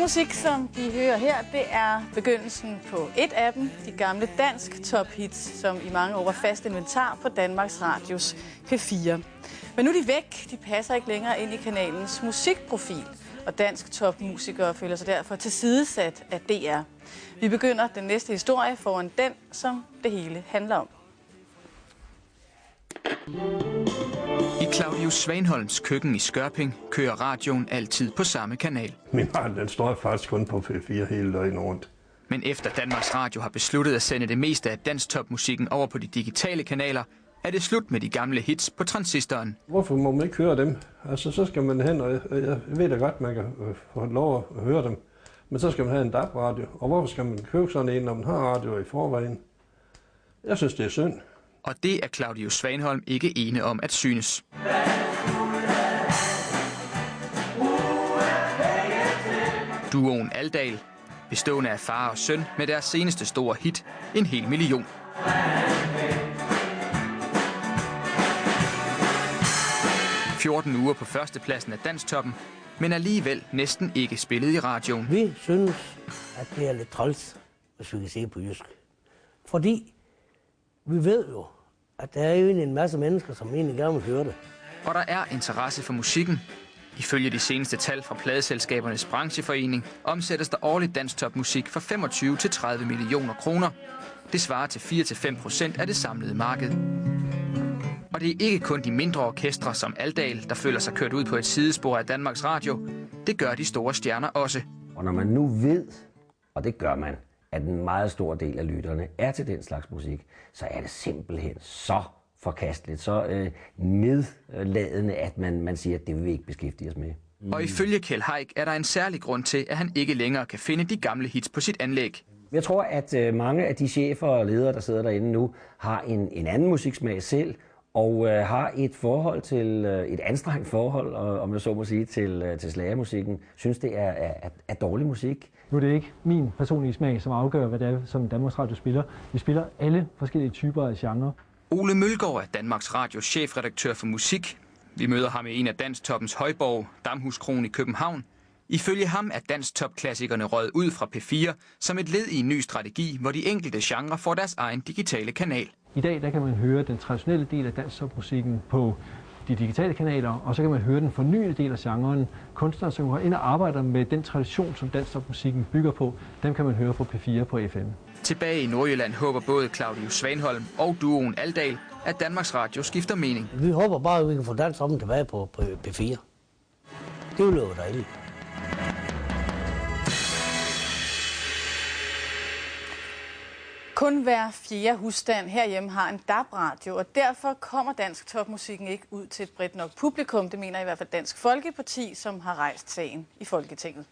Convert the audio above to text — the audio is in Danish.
musik, som de hører her, det er begyndelsen på et af dem, de gamle dansk tophits, som i mange år var fast inventar på Danmarks Radios P4. Men nu er de væk, de passer ikke længere ind i kanalens musikprofil, og dansk topmusikere føler sig derfor tilsidesat af DR. Vi begynder den næste historie foran den, som det hele handler om. I Claudius Svanholms køkken i Skørping kører radioen altid på samme kanal. Min radio, den står faktisk kun på P4 hele døgnet rundt. Men efter Danmarks Radio har besluttet at sende det meste af dansk topmusikken over på de digitale kanaler, er det slut med de gamle hits på transistoren. Hvorfor må man ikke høre dem? Altså, så skal man hen, og jeg ved da godt, man kan få lov at høre dem. Men så skal man have en DAB-radio. Og hvorfor skal man købe sådan en, når man har radio i forvejen? Jeg synes, det er synd. Og det er Claudius Svanholm ikke ene om at synes. Duoen Aldal, bestående af far og søn med deres seneste store hit, 1 million. – 14 uger på førstepladsen af Dansktoppen, men alligevel næsten ikke spillet i radioen. Vi synes, at det er lidt træls, hvis vi kan se på jysk. Fordi vi ved jo, at der er jo en masse mennesker, som egentlig gerne vil høre det. Og der er interesse for musikken. Ifølge de seneste tal fra pladeselskabernes brancheforening omsættes der årligt dansktopmusik for 25 til 30 millioner kroner. Det svarer til 4-5% af det samlede marked. Og det er ikke kun de mindre orkestre som Aldal, der føler sig kørt ud på et sidespor af Danmarks Radio. Det gør de store stjerner også. Og når man nu ved, og det gør man, at en meget stor del af lytterne er til den slags musik, så er det simpelthen så forkasteligt, så nedladende, at man siger, at det vil vi ikke beskæftige os med. Og ifølge Kjeld Haik er der en særlig grund til, at han ikke længere kan finde de gamle hits på sit anlæg. Jeg tror, at mange af de chefer og ledere, der sidder derinde nu, har en anden musiksmag selv, og har et forhold til et anstrengt forhold, om jeg så må sige, til slagermusikken. Synes det er dårlig musik. Nu er det ikke min personlige smag, som afgør, hvad det er, som Danmarks Radio spiller. Vi spiller alle forskellige typer af genre. Ole Mølgaard er Danmarks Radios chefredaktør for musik. Vi møder ham i en af Dansktoppens højborg, Damhuskroen i København. Ifølge ham er dansktopklassikerne røget ud fra P4 som et led i en ny strategi, hvor de enkelte genrer får deres egen digitale kanal. I dag der kan man høre den traditionelle del af dansktopmusikken på de digitale kanaler, og så kan man høre den fornyede del af genren. Kunstnere, som går ind og arbejder med den tradition, som dansktopmusikken bygger på, dem kan man høre på P4 på FM. Tilbage i Nordjylland håber både Claudius Svanholm og duoen Aldal, at Danmarks Radio skifter mening. Vi håber bare, at vi kan få Dansktoppen tilbage på P4. Det vil jo dejligt. Kun hver 4. husstand herhjemme har en DAB-radio, og derfor kommer dansk topmusikken ikke ud til et bredt nok publikum. Det mener i hvert fald Dansk Folkeparti, som har rejst sagen i Folketinget.